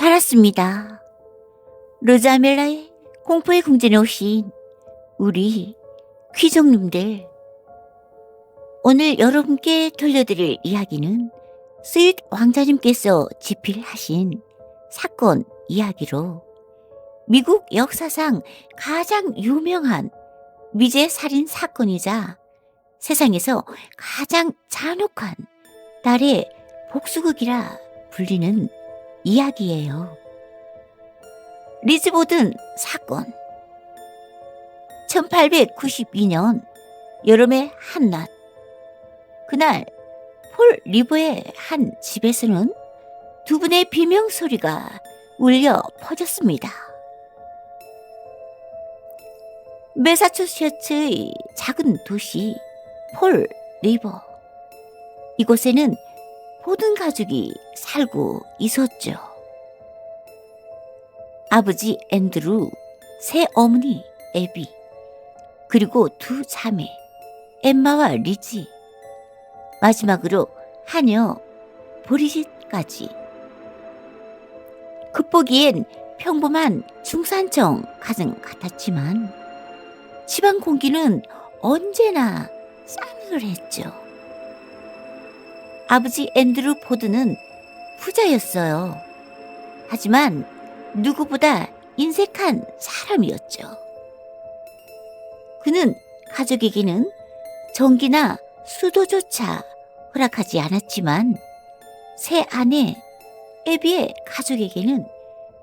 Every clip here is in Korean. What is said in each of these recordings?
달았습니다. 로자멜라의 공포의 궁전에 오신 우리 귀족님들, 오늘 여러분께 들려드릴 이야기는 스윗 왕자님께서 집필하신 사건 이야기로 미국 역사상 가장 유명한 미제 살인 사건이자 세상에서 가장 잔혹한 딸의 복수극이라 불리는 이야기예요. 리즈 보든 사건. 1892년 여름의 한낮, 그날 폴 리버의 한 집에서는 두 분의 비명소리가 울려 퍼졌습니다. 매사추세츠의 작은 도시 폴 리버. 이곳에는 보든 가족이 살고 있었죠. 아버지 앤드루, 새어머니 애비, 그리고 두 자매 엠마와 리지, 마지막으로 하녀 보리짓까지. 겉보기엔 평범한 중산층 가정 같았지만 집안 공기는 언제나 싸늘했죠. 아버지 앤드루 포드는 부자였어요. 하지만 누구보다 인색한 사람이었죠. 그는 가족에게는 전기나 수도조차 허락하지 않았지만 새 아내 애비의 가족에게는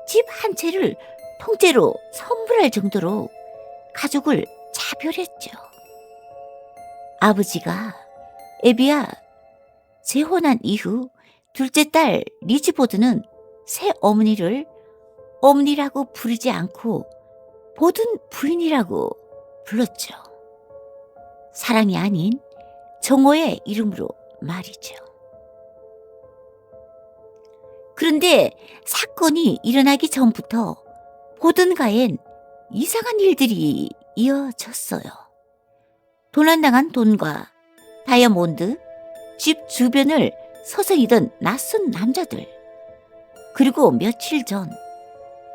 집 한 채를 통째로 선물할 정도로 가족을 차별했죠. 아버지가 애비와 재혼한 이후 둘째 딸 리즈 보든은 새 어머니를 어머니라고 부르지 않고 보든 부인이라고 불렀죠. 사랑이 아닌 정오의 이름으로 말이죠. 그런데 사건이 일어나기 전부터 보든가엔 이상한 일들이 이어졌어요. 도난당한 돈과 다이아몬드, 집 주변을 서성이던 낯선 남자들, 그리고 며칠 전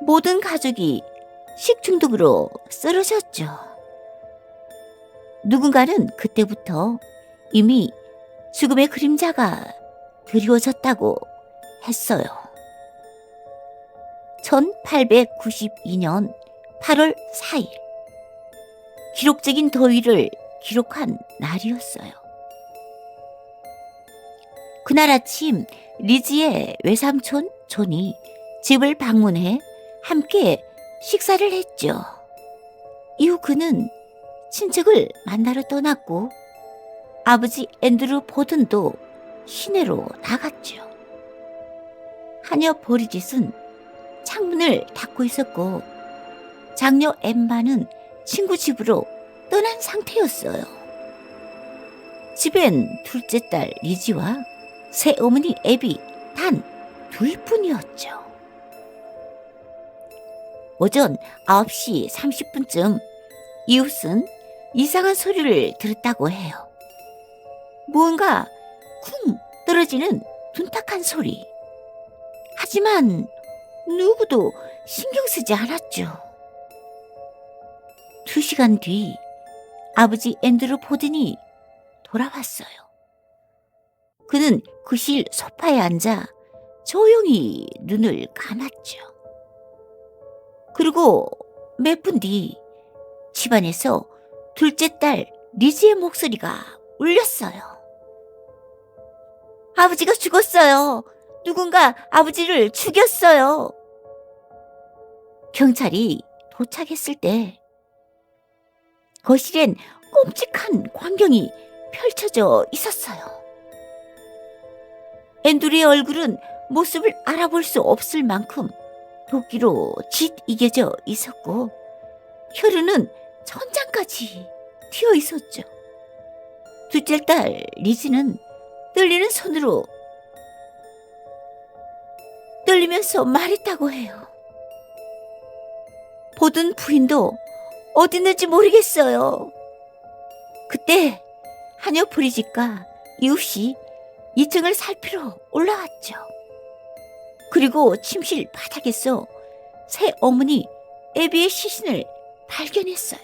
모든 가족이 식중독으로 쓰러졌죠. 누군가는 그때부터 이미 죽음의 그림자가 드리워졌다고 했어요. 1892년 8월 4일, 기록적인 더위를 기록한 날이었어요. 그날 아침 리지의 외삼촌 존이 집을 방문해 함께 식사를 했죠. 이후 그는 친척을 만나러 떠났고 아버지 앤드루 보든도 시내로 나갔죠. 하녀 보리짓은 창문을 닫고 있었고 장녀 엠마는 친구 집으로 떠난 상태였어요. 집엔 둘째 딸 리지와 새어머니 애비 단 둘뿐이었죠. 오전 9시 30분쯤 이웃은 이상한 소리를 들었다고 해요. 무언가 쿵 떨어지는 둔탁한 소리. 하지만 누구도 신경 쓰지 않았죠. 2시간 뒤 아버지 앤드루 포든이 돌아왔어요. 그는 거실 소파에 앉아 조용히 눈을 감았죠. 그리고 몇 분 뒤 집안에서 둘째 딸 리지의 목소리가 울렸어요. 아버지가 죽었어요. 누군가 아버지를 죽였어요. 경찰이 도착했을 때 거실엔 끔찍한 광경이 펼쳐져 있었어요. 앤드루의 얼굴은 모습을 알아볼 수 없을 만큼 도끼로 짓이겨져 있었고 혈흔은 천장까지 튀어 있었죠. 둘째 딸 리즈는 떨리는 손으로 떨리면서 말했다고 해요. 보든 부인도 어디 있는지 모르겠어요. 그때 하녀 브리짓과 이웃이 2층을 살피러 올라왔죠. 그리고 침실 바닥에서 새 어머니 애비의 시신을 발견했어요.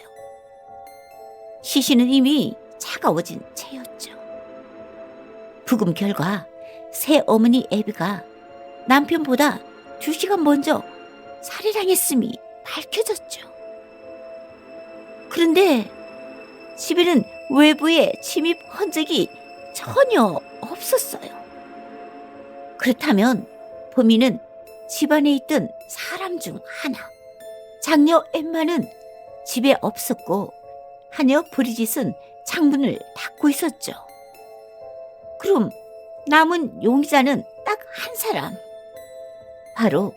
시신은 이미 차가워진 채였죠. 부검 결과 새 어머니 애비가 남편보다 2시간 먼저 살해당했음이 밝혀졌죠. 그런데 집에는 외부의 침입 흔적이 전혀 없었어요. 그렇다면 범인은 집안에 있던 사람 중 하나, 장녀 엠마는 집에 없었고 하녀 브리짓은 창문을 닫고 있었죠. 그럼 남은 용의자는 딱 한 사람, 바로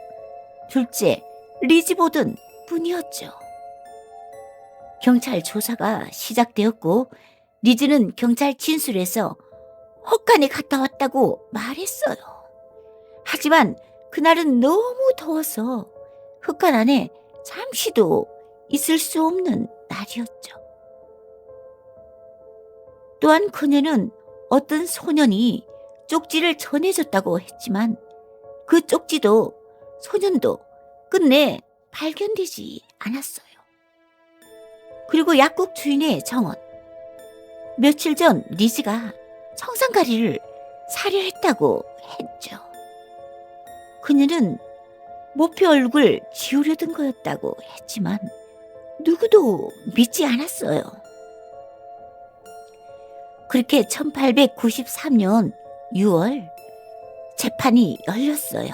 둘째 리지 보든 뿐이었죠. 경찰 조사가 시작되었고 리즈는 경찰 진술에서 헛간에 갔다 왔다고 말했어요. 하지만 그날은 너무 더워서 헛간 안에 잠시도 있을 수 없는 날이었죠. 또한 그녀는 어떤 소년이 쪽지를 전해줬다고 했지만 그 쪽지도 소년도 끝내 발견되지 않았어요. 그리고 약국 주인의 정언. 며칠 전 리즈가 청산가리를 사려 했다고 했죠. 그녀는 모피 얼굴 지우려던 거였다고 했지만 누구도 믿지 않았어요. 그렇게 1893년 6월 재판이 열렸어요.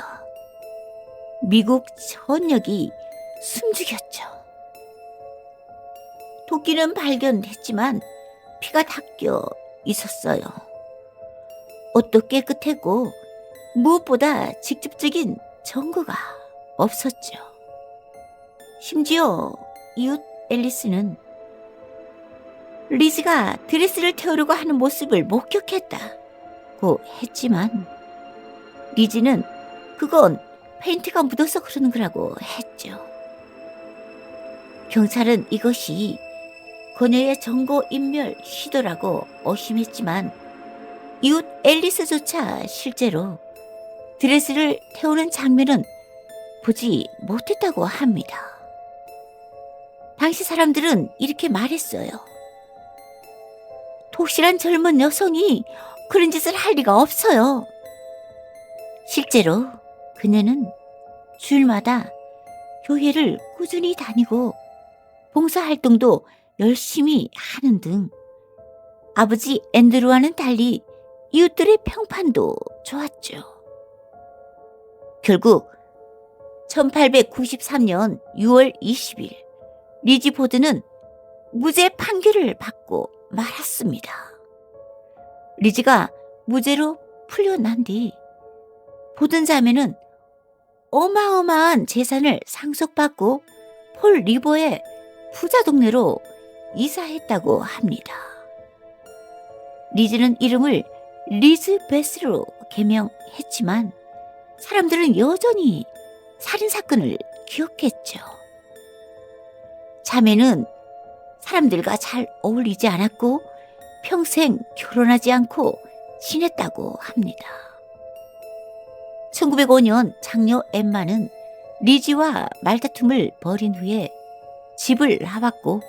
미국 전역이 숨죽였죠. 도끼는 발견됐지만 피가 닦여 있었어요. 옷도 깨끗했고 무엇보다 직접적인 증거가 없었죠. 심지어 이웃 앨리스는 리즈가 드레스를 태우려고 하는 모습을 목격했다고 했지만 리즈는 그건 페인트가 묻어서 그러는 거라고 했죠. 경찰은 이것이 그녀의 증거인멸 시도라고 의심했지만 이웃 앨리스조차 실제로 드레스를 태우는 장면은 보지 못했다고 합니다. 당시 사람들은 이렇게 말했어요. 독실한 젊은 여성이 그런 짓을 할 리가 없어요. 실제로 그녀는 주일마다 교회를 꾸준히 다니고 봉사활동도 열심히 하는 등 아버지 앤드루와는 달리 이웃들의 평판도 좋았죠. 결국 1893년 6월 20일 리지 보드는 무죄 판결을 받고 말았습니다. 리지가 무죄로 풀려난 뒤 보든 자매는 어마어마한 재산을 상속받고 폴 리버의 부자 동네로 이사했다고 합니다. 리즈는 이름을 리즈 베스로 개명했지만 사람들은 여전히 살인사건을 기억했죠. 자매는 사람들과 잘 어울리지 않았고 평생 결혼하지 않고 지냈다고 합니다. 1905년 장녀 엠마는 리지와 말다툼을 벌인 후에 집을 나왔고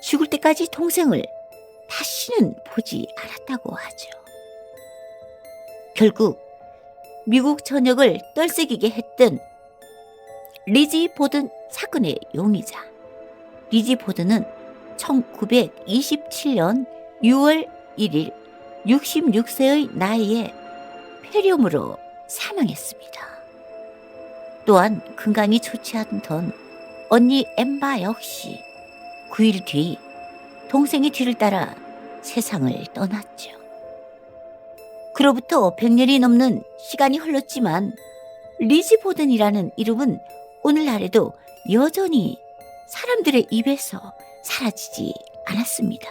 죽을 때까지 동생을 다시는 보지 않았다고 하죠. 결국 미국 전역을 떨새기게 했던 리지 보든 사건의 용의자 리지 보든은 1927년 6월 1일 66세의 나이에 폐렴으로 사망했습니다. 또한 건강이 좋지 않던 언니 엠마 역시 9일 뒤 동생의 뒤를 따라 세상을 떠났죠. 그로부터 100년이 넘는 시간이 흘렀지만 리지 보든이라는 이름은 오늘날에도 여전히 사람들의 입에서 사라지지 않았습니다.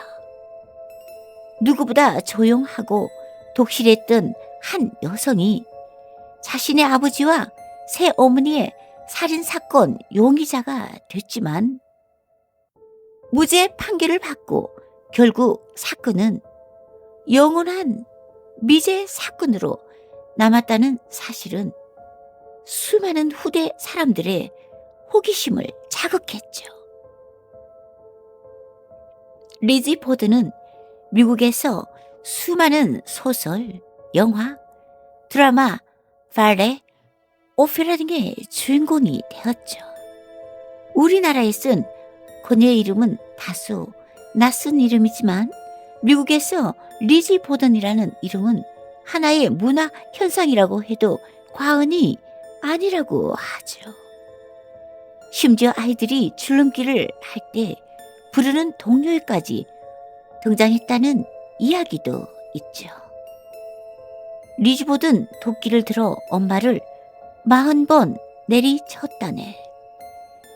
누구보다 조용하고 독실했던 한 여성이 자신의 아버지와 새 어머니의 살인사건 용의자가 됐지만 무죄 판결을 받고 결국 사건은 영원한 미제 사건으로 남았다는 사실은 수많은 후대 사람들의 호기심을 자극했죠. 리지 포드는 미국에서 수많은 소설, 영화, 드라마, 발레, 오페라 등의 주인공이 되었죠. 우리나라에 쓴 그녀의 이름은 다소 낯선 이름이지만 미국에서 리지 보던이라는 이름은 하나의 문화 현상이라고 해도 과언이 아니라고 하죠. 심지어 아이들이 줄넘기를 할 때 부르는 동료에까지 등장했다는 이야기도 있죠. 리지 보든 도끼를 들어 엄마를 40번 내리쳤다네.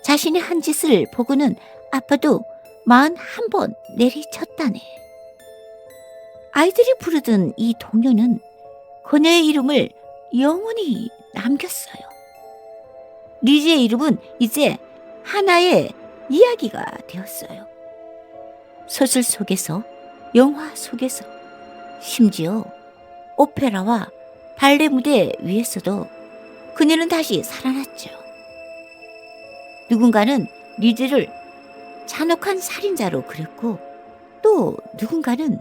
자신의 한 짓을 보고는 아빠도 41번 내리쳤다네. 아이들이 부르던 이 동요는 그녀의 이름을 영원히 남겼어요. 리지의 이름은 이제 하나의 이야기가 되었어요. 소설 속에서, 영화 속에서, 심지어 오페라와 발레 무대 위에서도 그녀는 다시 살아났죠. 누군가는 리즈를 잔혹한 살인자로 그렸고 또 누군가는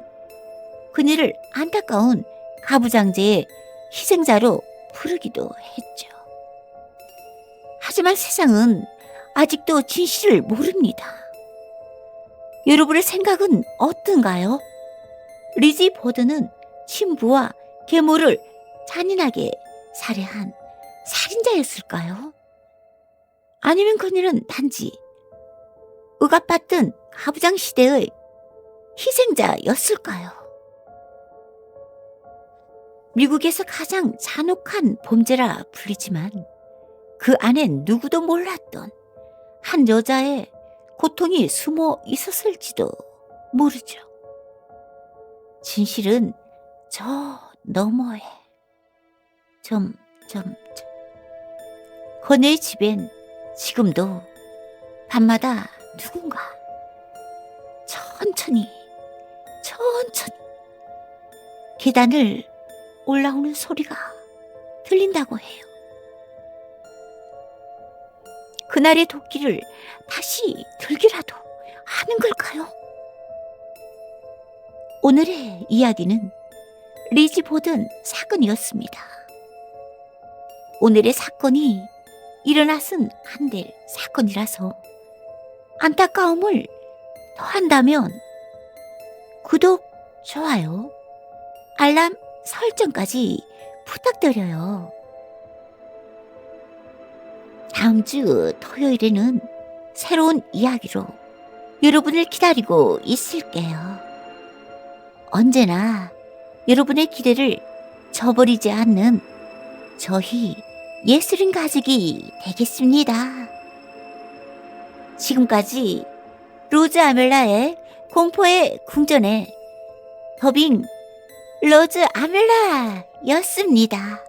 그녀를 안타까운 가부장제의 희생자로 부르기도 했죠. 하지만 세상은 아직도 진실을 모릅니다. 여러분의 생각은 어떤가요? 리지 보드는 친부와 계모를 잔인하게 살해한 살인자였을까요? 아니면 그녀는 단지 억압받던 가부장 시대의 희생자였을까요? 미국에서 가장 잔혹한 범죄라 불리지만 그 안엔 누구도 몰랐던 한 여자의 고통이 숨어 있었을지도 모르죠. 진실은 저 너머에 그녀의 집엔 지금도 밤마다 누군가 천천히 계단을 올라오는 소리가 들린다고 해요. 그날의 도끼를 다시 들기라도 하는 걸까요? 오늘의 이야기는 리지 보던 사건이었습니다. 오늘의 사건이 일어나선 안 될 사건이라서 안타까움을 더한다면 구독, 좋아요, 알람 설정까지 부탁드려요. 다음 주 토요일에는 새로운 이야기로 여러분을 기다리고 있을게요. 언제나 여러분의 기대를 저버리지 않는 저희 예술인 가족이 되겠습니다. 지금까지 로즈 아멜라의 공포의 궁전의 더빙 로즈 아멜라였습니다.